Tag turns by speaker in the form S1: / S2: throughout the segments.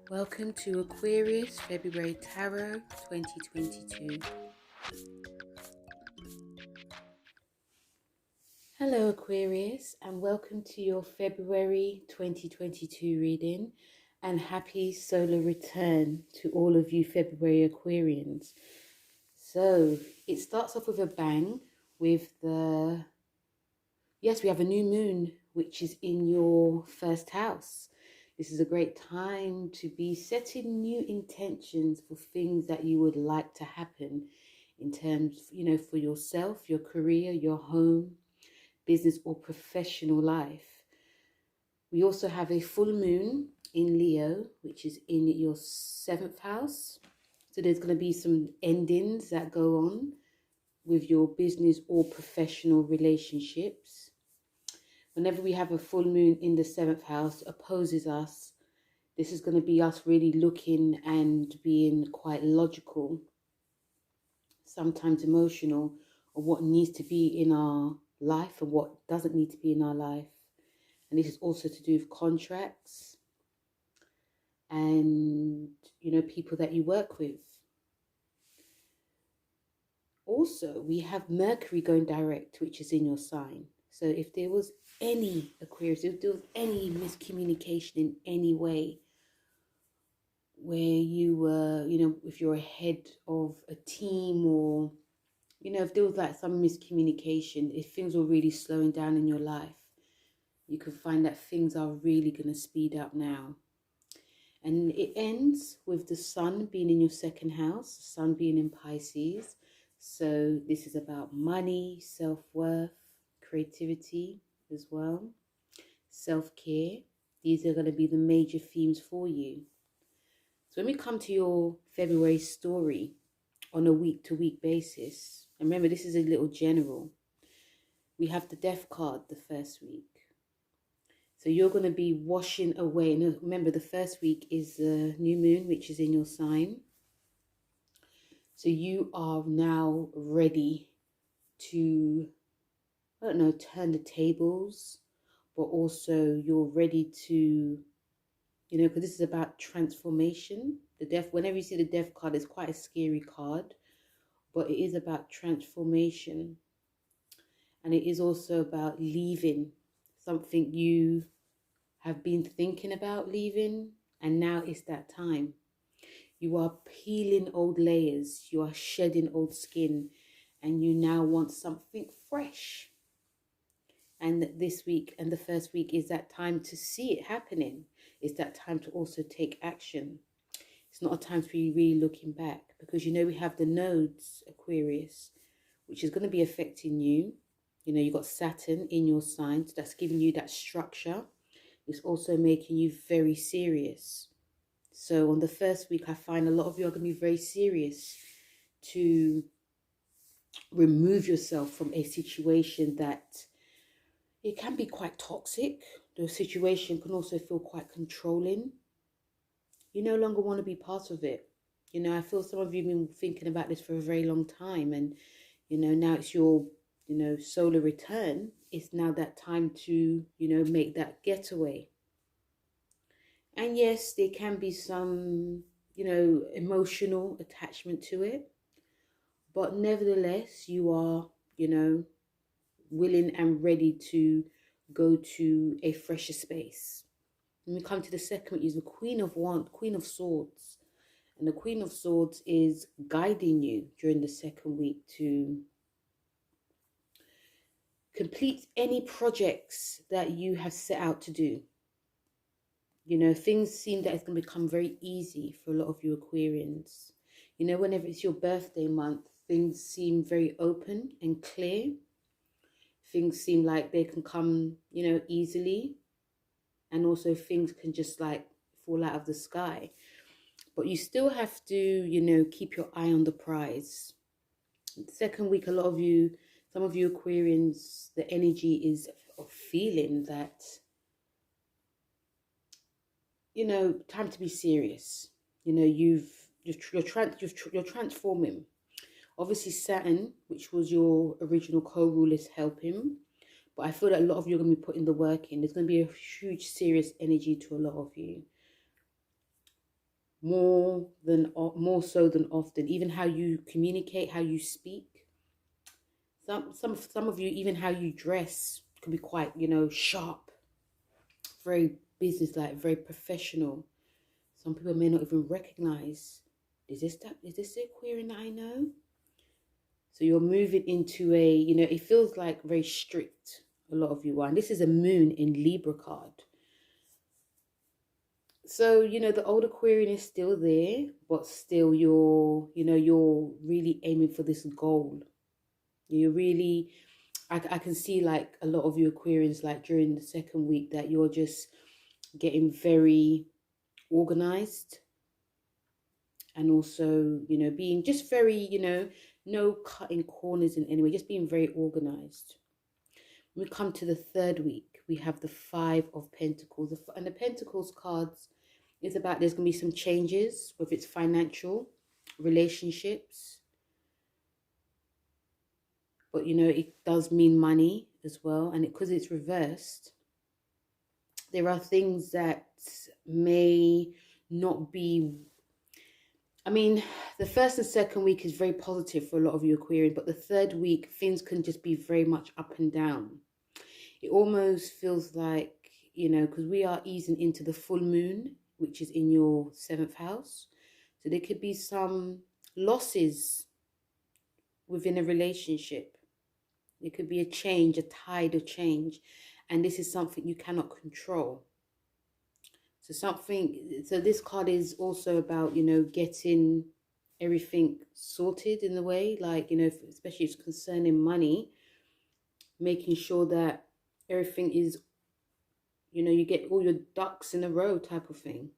S1: Welcome to Aquarius February Tarot 2022. Hello Aquarius, and welcome to your February 2022 reading, and happy solar return to all of you February Aquarians. So it starts off with a bang with we have a new moon which is in your first house. This is a great time to be setting new intentions for things that you would like to happen in terms, for yourself, your career, your home, business or professional life. We also have a full moon in Leo, which is in your 7th house. So there's going to be some endings that go on with your business or professional relationships. Whenever we have a full moon in the 7th house opposes us, this is going to be us really looking and being quite logical, sometimes emotional, of what needs to be in our life and what doesn't need to be in our life. And this is also to do with contracts and, people that you work with. Also, we have Mercury going direct, which is in your sign. So if there was any Aquarius, if there was any miscommunication in any way, where you were, if you're a head of a team, or, if there was like some miscommunication, if things were really slowing down in your life, you can find that things are really going to speed up now. And it ends with the sun being in your 2nd house, the sun being in Pisces. So this is about money, self-worth, creativity as well, self-care. These are going to be the major themes for you. So when we come to your February story on a week-to-week basis, and remember this is a little general, we have the Death card the first week. So you're going to be washing away. And remember, the first week is the new moon, which is in your sign. So you are now ready to, turn the tables, but also you're ready to, because this is about transformation. The Death, whenever you see the Death card, it's quite a scary card, but it is about transformation. And it is also about leaving something you have been thinking about leaving, and now it's that time. You are peeling old layers, you are shedding old skin, and you now want something fresh. And this week and the first week is that time to see it happening. It's that time to also take action. It's not a time for you really looking back, because we have the nodes, Aquarius, which is going to be affecting you. You've got Saturn in your sign, so that's giving you that structure. It's also making you very serious. So on the first week, I find a lot of you are going to be very serious to remove yourself from a situation that it can be quite toxic. The situation can also feel quite controlling. You no longer want to be part of it. I feel some of you have been thinking about this for a very long time, and, now it's your, solar return. It's now that time to, make that getaway. And yes, there can be some, emotional attachment to it. But nevertheless, you are, willing and ready to go to a fresher space. When we come to the second, is the Queen of Swords. And the Queen of Swords is guiding you during the second week to complete any projects that you have set out to do. Things seem that it's going to become very easy for a lot of you Aquarians. Whenever it's your birthday month, things seem very open and clear. Things seem like they can come, easily. And also things can just like fall out of the sky. But you still have to, keep your eye on the prize. The second week, some of you Aquarians, the energy is of feeling that, time to be serious. You're transforming. Obviously, Saturn, which was your original co-ruler, is helping. But I feel that a lot of you are going to be putting the work in. There's going to be a huge, serious energy to a lot of you. more so than often. Even how you communicate, how you speak. Some of you, even how you dress can be quite, sharp, very business-like, very professional. Some people may not even recognize, is this the Aquarian that I know? So you're moving into it feels like very strict, a lot of you are. And this is a moon in Libra card. So, the old Aquarian is still there, but still you're really aiming for this goal. You're really, I can see like a lot of you Aquarians, like during the second week, that you're just getting very organized. And also, being just very, no cutting corners in any way, just being very organized. When we come to the third week, we have the Five of Pentacles. And the Pentacles cards is about there's going to be some changes, whether it's financial, relationships. But, it does mean money as well. And because it's reversed, there are things that may not be... I mean, the first and second week is very positive for a lot of you Aquarian, but the third week, things can just be very much up and down. It almost feels like, because we are easing into the full moon, which is in your 7th house. So there could be some losses within a relationship. It could be a change, a tide of change. And this is something you cannot control. So this card is also about, getting everything sorted in a way, like, especially if it's concerning money, making sure that everything is, you get all your ducks in a row type of thing.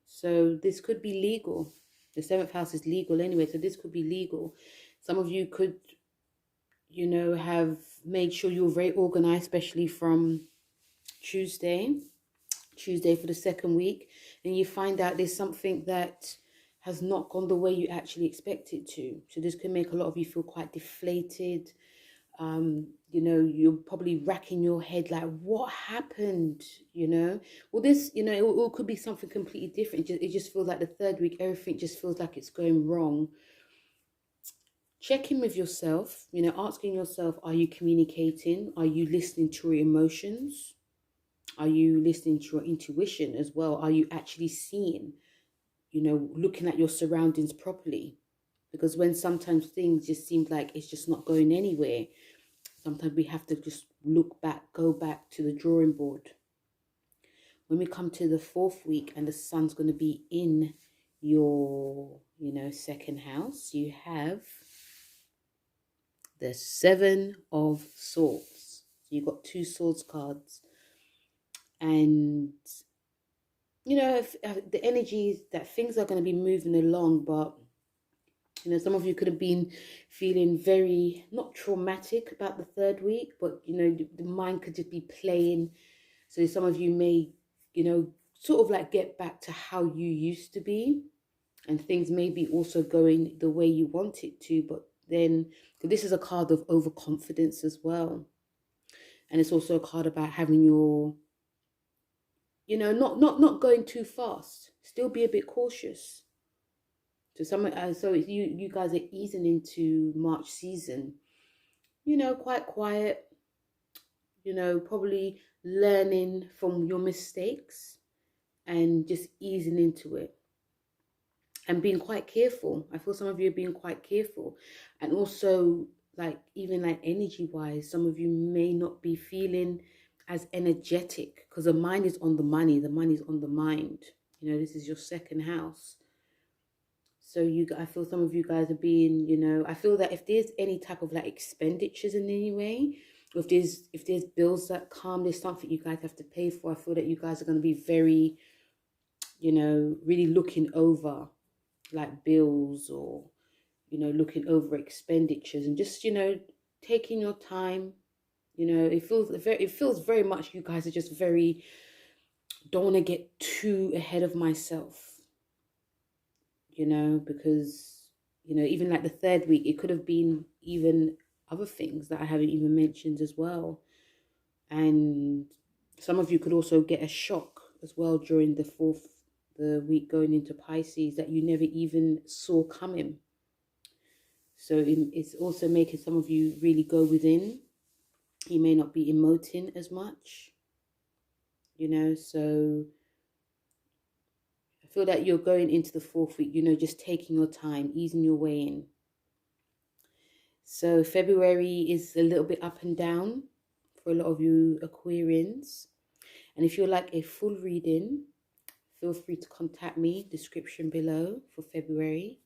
S1: So this could be legal. The 7th house is legal anyway, so this could be legal. Some of you could, have made sure you're very organized, especially from Tuesday for the second week, and you find out there's something that has not gone the way you actually expect it to. So this can make a lot of you feel quite deflated. You're probably racking your head like, what happened? Well, this, it could be something completely different. It just feels like the third week, everything just feels like it's going wrong. Check in with yourself, asking yourself, are you communicating? Are you listening to your emotions? Are you listening to your intuition as well? Are you actually seeing, looking at your surroundings properly? Because when sometimes things just seem like it's just not going anywhere, sometimes we have to just look back, go back to the drawing board. When we come to the 4th week and the sun's going to be in your, 2nd house, you have the 7 of Swords. So you've got 2 swords cards. And, the energy is that things are going to be moving along, but, some of you could have been feeling very, not traumatic about the third week, but, the mind could just be playing. So some of you may, sort of like get back to how you used to be, and things may be also going the way you want it to, but then, because this is a card of overconfidence as well. And it's also a card about having your, not going too fast. Still be a bit cautious. So you guys are easing into March season. Quite quiet. Probably learning from your mistakes and just easing into it. And being quite careful. I feel some of you are being quite careful. And also, like, even like energy-wise, some of you may not be feeling as energetic because the mind is on the money. The money is on the mind. This is your 2nd house. So I feel some of you guys are being, I feel that if there's any type of like expenditures in any way, or if there's bills that come, there's something you guys have to pay for, I feel that you guys are going to be very, really looking over like bills, or, looking over expenditures, and just, taking your time. It feels very much you guys are just very, don't want to get too ahead of myself, because, even like the third week, it could have been even other things that I haven't even mentioned as well. And some of you could also get a shock as well during the the week going into Pisces that you never even saw coming. So it's also making some of you really go within. You may not be emoting as much, you know, so I feel that you're going into the 4th week, you know, just taking your time, easing your way in. So February is a little bit up and down for a lot of you Aquarians. And if you'd like a full reading, feel free to contact me, description below for February.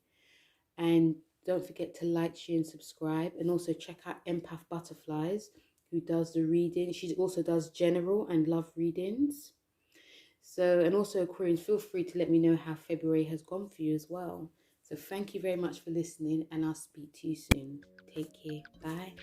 S1: And don't forget to like, share and subscribe. And also check out Empath Butterflies, who does the reading. She also does general and love readings. So, and also Aquarians, feel free to let me know how February has gone for you as well. So thank you very much for listening, and I'll speak to you soon. Take care. Bye.